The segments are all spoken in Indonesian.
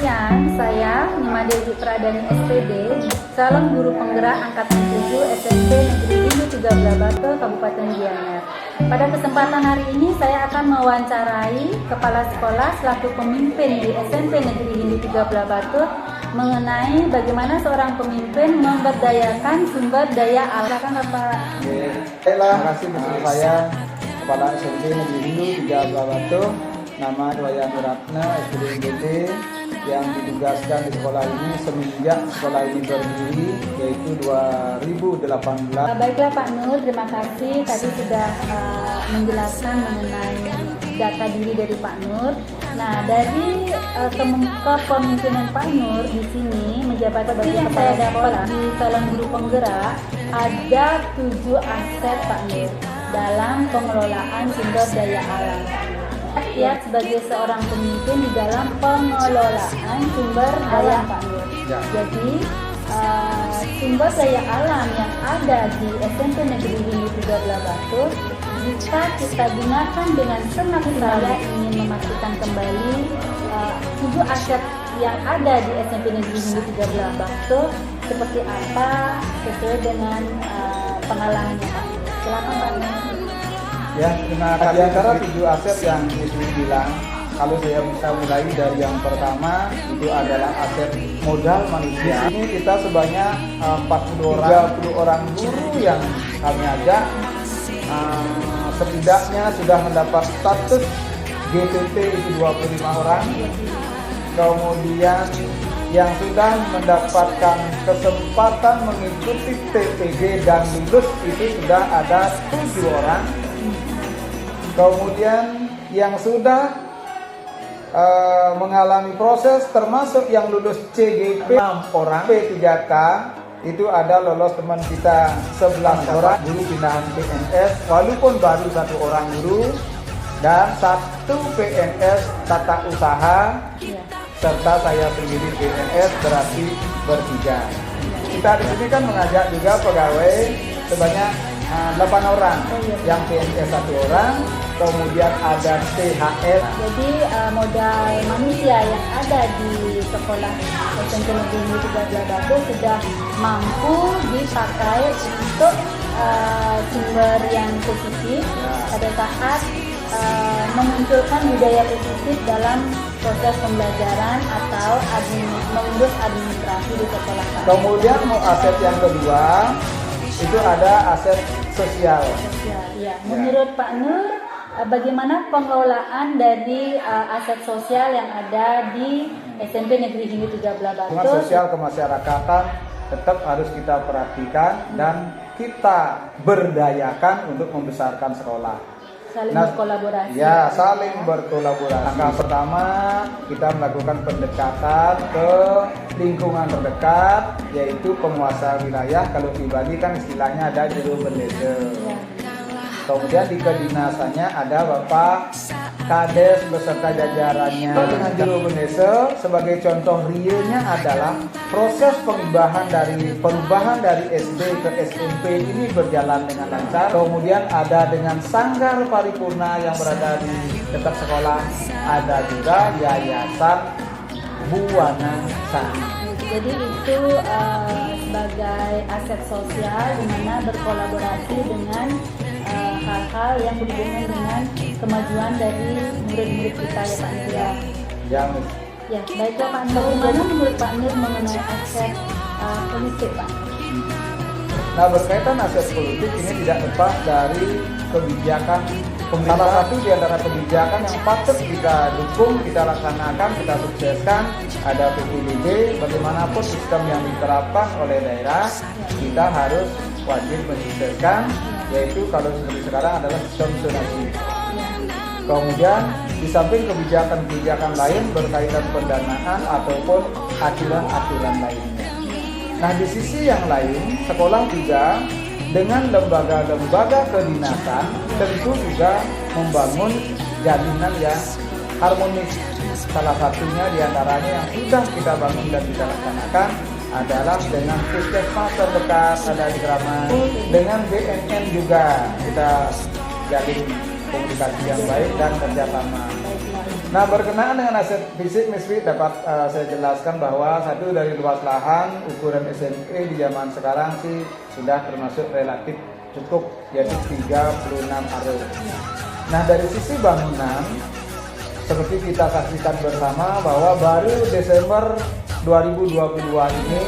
siang, saya Nimade Pradani SPD, calon guru penggerak angkatan 7 SMP Negeri Hindu 13 Batu, Kabupaten Gianyar. Pada kesempatan hari ini saya akan mewawancarai kepala sekolah selaku pemimpin di SMP Negeri Hindu 13 Batu mengenai bagaimana seorang pemimpin memberdayakan sumber daya alam. Silakan Bapak. Terima kasih bersama saya Kepala SMP Negeri Hindu 13 Batu, nama Wayan Ratna SPDMT, yang ditugaskan di sekolah ini semenjak sekolah ini berdiri, yaitu 2018. Baiklah Pak Nur, terima kasih tadi sudah menjelaskan mengenai data diri dari Pak Nur. Nah, dari kepemimpinan Pak Nur di sini menjabat sebagai kepala sekolah di calon guru penggerak, ada 7 aset Pak Nur dalam pengelolaan sumber daya alam. Ya, sebagai seorang pemimpin di dalam pengelolaan sumber daya Pak Nur. Ya. Jadi sumber daya alam yang ada di SMP Negeri Hindu 13 Batu jika kita gunakan dengan senang saya ingin memastikan kembali 7 aset yang ada di SMP Negeri Hindu 13 Batu seperti apa sesuai dengan pengalamannya Pak. Silakan Pak Nur. Ya, terima kasih. Di antara 7 aset yang Ibu bilang, kalau saya bisa mulai dari yang pertama, itu adalah aset modal manusia. Ini kita sebanyak 30 orang guru yang kami ajak, setidaknya sudah mendapat status GPT itu 25 orang. Kemudian yang sudah mendapatkan kesempatan mengikuti TPG dan lulus itu sudah ada 7 orang. Kemudian yang sudah mengalami proses termasuk yang lulus CGP 6 orang, P3K itu ada lolos teman kita 11 orang guru pindahan PNS, walaupun baru 1 orang guru dan 1 PNS tata usaha, serta saya sendiri PNS, berarti bertiga. Kita di sini kan mengajak juga pegawai sebanyak 8 orang, yang PNS 1 orang, kemudian ada THR. Jadi modal manusia yang ada di sekolah SMP Negeri Hindu 13 Batu sudah mampu dipakai untuk sumber yang positif pada saat memunculkan budaya positif dalam proses pembelajaran atau mengurus administrasi di sekolah. Kemudian aset yang kedua itu ada aset sosial. Ya. Menurut Pak Nur, bagaimana pengelolaan dari aset sosial yang ada di SMP Negeri Hindu 13 Batu? Hubungan sosial kemasyarakatan tetap harus kita perhatikan dan kita berdayakan untuk membesarkan sekolah. Saling berkolaborasi. Ya, saling berkolaborasi. Langkah pertama kita melakukan pendekatan ke lingkungan terdekat, yaitu penguasa wilayah. Kalau dibagi kan istilahnya ada juru bendesa. Kemudian di kedinasannya ada Bapak Kades beserta jajarannya. Dengan juru bendesa sebagai contoh realnya adalah proses perubahan dari SD ke SMP ini berjalan dengan lancar. Kemudian ada dengan sanggar paripurna yang berada di dekat sekolah, ada juga yayasan Buwana Sari. Jadi itu sebagai aset sosial di mana berkolaborasi dengan hal-hal yang berhubungan dengan kemajuan dari murid-murid kita ya Pak Nur ya. Ya, baiklah Pak Nur. Bagaimana menurut Pak Nur mengenai aset politik Pak? Nah, berkaitan aset politik ini tidak lepas dari kebijakan pemerintah. Salah satu di antara kebijakan yang patut kita dukung, kita laksanakan, kita sukseskan ada PPDB. Bagaimanapun sistem yang diterapkan oleh daerah, kita harus wajib mensukseskan, yaitu kalau seperti sekarang adalah sistem zonasi. Kemudian di samping kebijakan-kebijakan lain berkaitan pendanaan ataupun aturan-aturan lainnya. Nah, di sisi yang lain, sekolah juga dengan lembaga-lembaga kedinasan tentu juga membangun jalinan yang harmonis. Salah satunya diantaranya yang sudah kita bangun dan kita laksanakan adalah dengan puskesmas terdekat ada di Kramat, dengan BNN juga kita jalin komunikasi yang baik dan kerjasama. Nah, berkenaan dengan aset fisik Misfi dapat saya jelaskan bahwa satu dari luas lahan ukuran SMP di zaman sekarang sih sudah termasuk relatif cukup, yaitu 36 aro. Nah, dari sisi bangunan seperti kita saksikan bersama bahwa baru Desember 2022 ini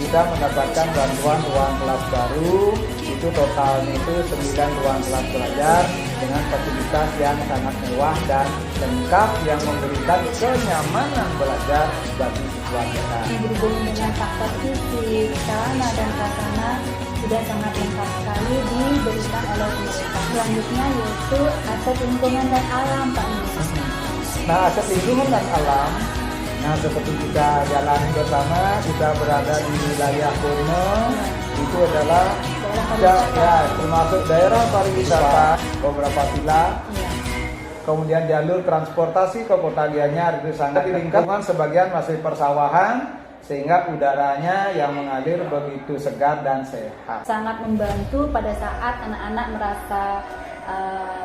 kita mendapatkan bantuan ruang kelas baru, itu totalnya itu 9 ruang kelas belajar dengan fasilitas yang sangat mewah dan lengkap yang memberikan kenyamanan belajar bagi siswa kita. Berhubung dengan faktor fisik, sarana dan prasarana sudah sangat lengkap sekali diberikan oleh pemerintah. Selanjutnya yaitu aset lingkungan dan alam, Pak Nur. Nah, aset lingkungan dan alam, nah seperti kita jalani bersama, kita berada di wilayah Purno, itu adalah termasuk daerah pariwisata, beberapa villa, kemudian jalur transportasi ke Kota Gianyar itu sangat di lingkungan sebagian masih persawahan, sehingga udaranya yang mengalir begitu segar dan sehat. Sangat membantu pada saat anak-anak merasa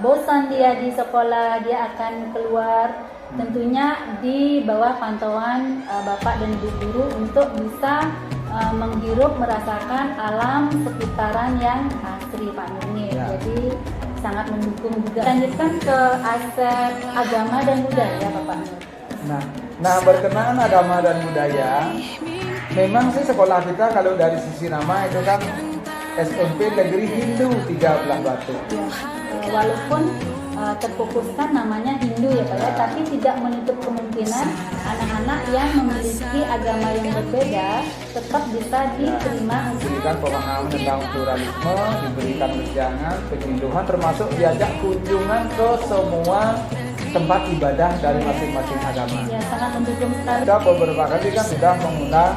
bosan dia di sekolah, dia akan keluar, tentunya di bawah pantauan Bapak dan Ibu guru untuk bisa menghirup, merasakan alam sekitaran yang asri, Pak Nur. Ya. Jadi sangat mendukung juga. Lanjutkan ke aset agama dan budaya, Bapak Nur. Nah, berkenaan agama dan budaya, memang sih sekolah kita kalau dari sisi nama itu kan SMP Negeri Hindu 13 Batu. Ya, walaupun terfokuskan namanya Hindu ya Pak ya, tapi tidak menutup kemungkinan anak-anak yang memiliki agama yang berbeda tetap bisa diterima. Diberikan pemahaman tentang pluralisme, diberikan wejangan, penyuluhan, termasuk diajak kunjungan ke semua tempat ibadah dari masing-masing agama. Ya, sangat mendukung sekali. Kita beberapa kali kan sudah mengundang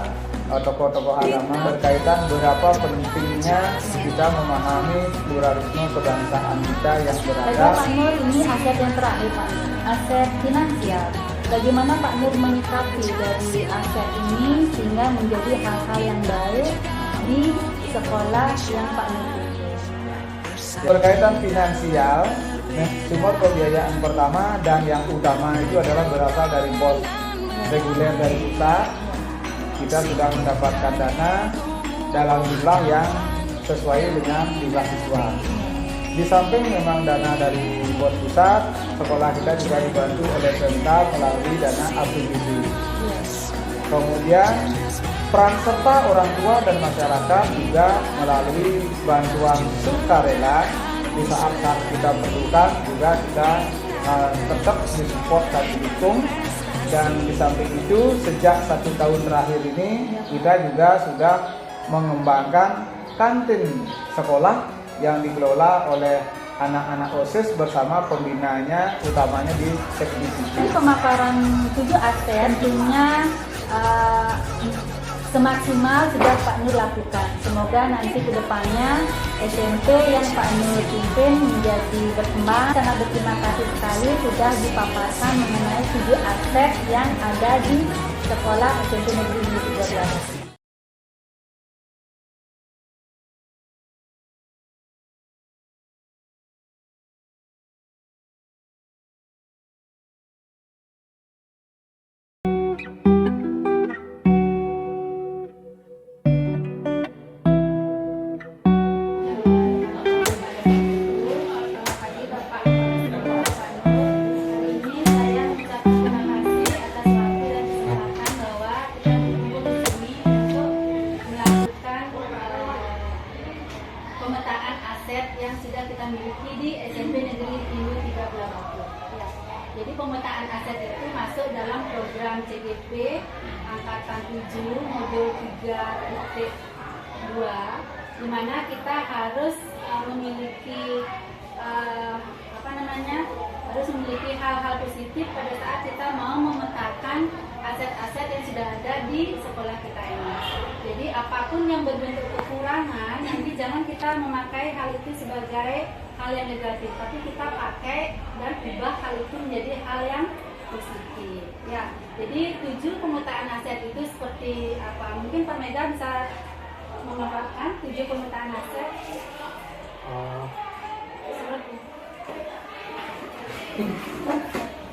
tokoh-tokoh agama berkaitan berapa pentingnya kita memahami pluralisme kebangsaan kita yang Bagi berada. Pak Nur, ini aset yang terakhir Pak Nur, aset finansial. Bagaimana Pak Nur menyikapi dari aset ini sehingga menjadi hal-hal yang baik di sekolah yang Pak Nur tuju? Berkaitan finansial, sumber pembiayaan pertama dan yang utama itu adalah berasal dari BOS reguler dari pusat. Kita sudah mendapatkan dana dalam jumlah yang sesuai dengan jumlah siswa. Di samping memang dana dari BOS pusat, sekolah kita juga dibantu oleh Pemda melalui dana APBD. Kemudian peran serta orang tua dan masyarakat juga melalui bantuan sukarela di saat kita perlukan juga kita tetap disupport dan didukung. Dan di samping itu sejak 1 tahun terakhir ini kita juga sudah mengembangkan kantin sekolah yang dikelola oleh anak-anak OSIS bersama pembinanya utamanya di Teknik. Ini pemaparan 7 aset tentunya semaksimal sudah Pak Nur lakukan. Semoga nanti ke depannya SMP yang Pak Nur pimpin menjadi berkembang. Sangat berterima kasih sekali sudah dipaparkan mengenai 7 aset yang ada di sekolah SMP Negeri 13. Pemetaan aset yang sudah kita miliki di SMP Negeri Hindu 13 Batu. Ya. Jadi pemetaan aset itu masuk dalam program CGP angkatan 7 modul 3.2 di mana kita harus memiliki harus memiliki hal-hal positif pada saat kita mau memetakan aset-aset yang sudah ada di sekolah kita ini. Jadi apapun yang berbentuk kekurangan, nanti jangan kita memakai hal itu sebagai hal yang negatif, tapi kita pakai dan ubah hal itu menjadi hal yang positif. Ya, jadi 7 pemetaan aset itu seperti apa? Mungkin Pak Mega bisa memaparkan 7 pemetaan aset. Seperti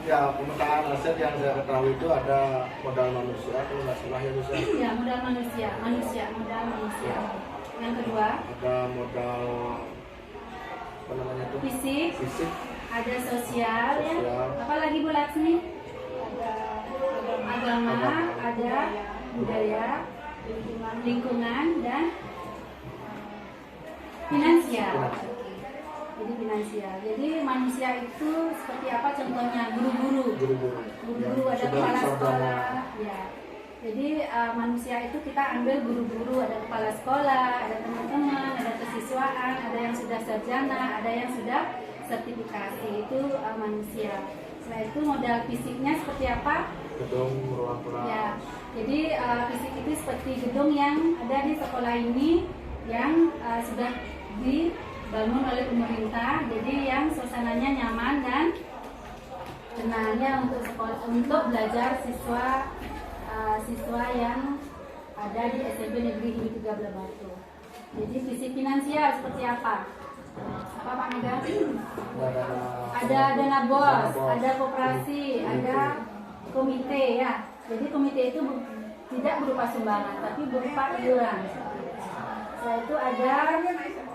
Ya, pemetaan aset yang saya ketahui itu ada modal manusia, kalau nggak salah ya bisa. Ya, modal manusia. Modal manusia. Yang kedua, Ada modal apa namanya itu? fisik, Fisik, ada sosial, ya. Sosial. Apalagi Bu Laksmi? Ada agama, ada budaya, lingkungan, dan finansial. Jadi finansial. Jadi manusia itu seperti apa contohnya? Guru-guru. guru-guru. Guru-guru ada Sudah kepala sarjana. sekolah, ya. Jadi manusia itu kita ambil guru-guru, ada kepala sekolah, ada teman-teman, ada kesiswaan, ada yang sudah sarjana, ada yang sudah sertifikasi. Itu manusia. Setelah itu modal fisiknya seperti apa? Gedung, ruang kelas. Ya. Jadi fisik itu seperti gedung yang ada di sekolah ini yang sudah dibangun oleh pemerintah. Jadi yang suasananya nyaman dan tenangnya untuk sekolah, untuk belajar siswa yang ada di SMP Negeri Hulu 3 Blebatu. Jadi visi finansial seperti apa? Apa Pak Mega? Ada dana bos, ada koperasi, ada komite ya. Jadi komite itu tidak berupa sumbangan, tapi berupa iuran. Setelah itu ada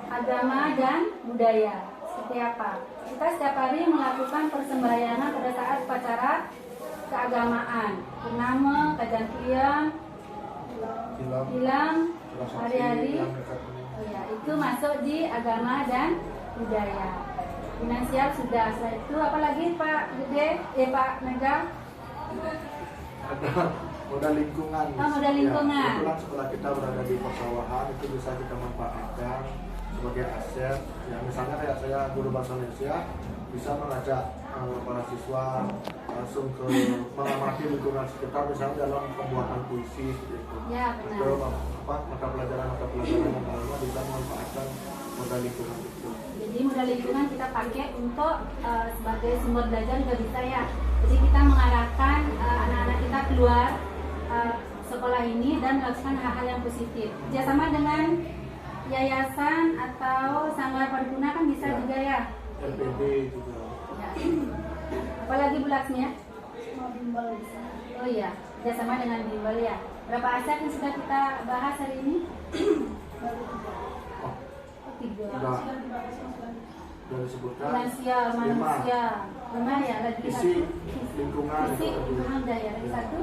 agama dan budaya. Seperti apa? Kita setiap hari melakukan persembahyangan pada saat upacara keagamaan, purnama, kajian qiyam, hilang, hari-hari. Oh ya, itu masuk di agama dan budaya. Finansial sudah. Setelah itu apalagi Pak Gede, Pak Mega? Ada modal lingkungan. Oh, modal lingkungan. Ya, kebetulan sekolah kita berada di persawahan, itu bisa kita manfaatkan sebagai aset. Ya, misalnya kayak saya guru bahasa Indonesia bisa mengajak para siswa langsung ke mengamati lingkungan sekitar, misalnya dalam pembuatan puisi seperti itu. Ya, benar. Atau mata pelajaran yang lainnya bisa memanfaatkan modal lingkungan itu. Jadi modal lingkungan kita pakai untuk sebagai sumber belajar juga bisa ya. Jadi kita mengarahkan anak-anak kita keluar sekolah ini dan melakukan hal-hal yang positif. Kerjasama dengan yayasan atau sanggar paripurna kan bisa juga ya. LPD juga. Ya. Apalagi Bu Laksmi ya? Oh iya, kerjasama dengan bimbel ya. Berapa aset yang sudah kita bahas hari ini? Oh, 3. sudah disebutkan. Finansial, manusia. Benar ya, lagi Fisik, satu. lingkungan. Fisik, lingkungan budaya. Lagi satu.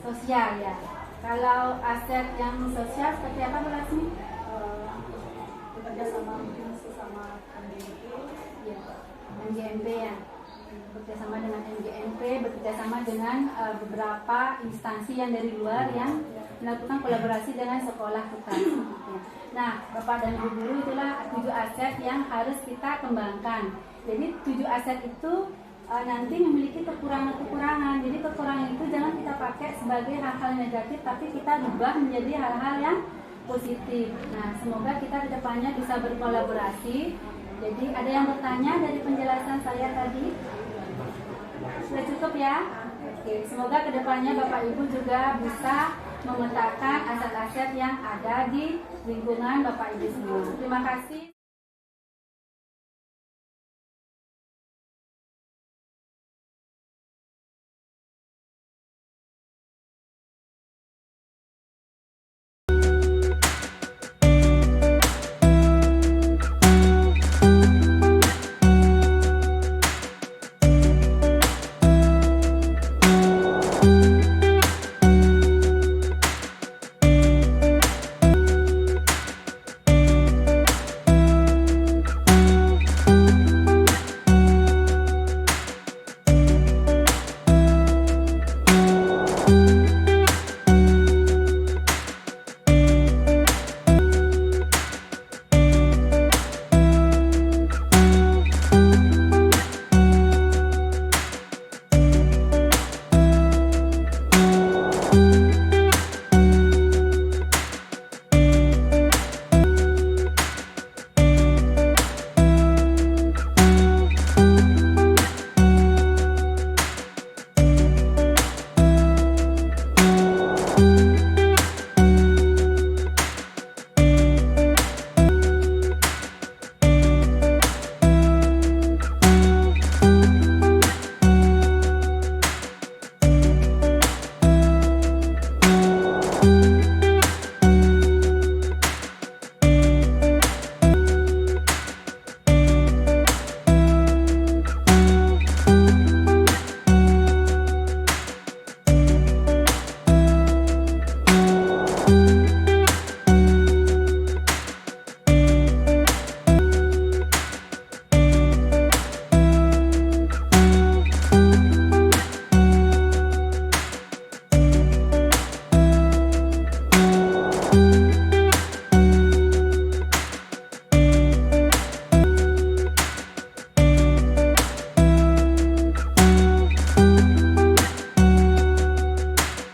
Sosial ya. Kalau aset yang sosial seperti apa Bu Laksmi? Bekerja sama mungkin sesama MGMP. Ya, MGMP ya. Bekerjasama dengan MGMP, bekerjasama dengan beberapa instansi yang dari luar yang melakukan kolaborasi dengan sekolah kita. Nah, Bapak dan Ibu guru itulah 7 aset yang harus kita kembangkan. Jadi 7 aset itu nanti memiliki kekurangan-kekurangan. Jadi kekurangan itu jangan kita pakai sebagai hal-hal negatif, tapi kita ubah menjadi hal-hal yang positif. Nah, semoga kita ke depannya bisa berkolaborasi. Jadi ada yang bertanya dari penjelasan saya tadi? Sudah cukup ya? Oke, semoga kedepannya Bapak Ibu juga bisa memetakan aset-aset yang ada di lingkungan Bapak Ibu semua. Terima kasih.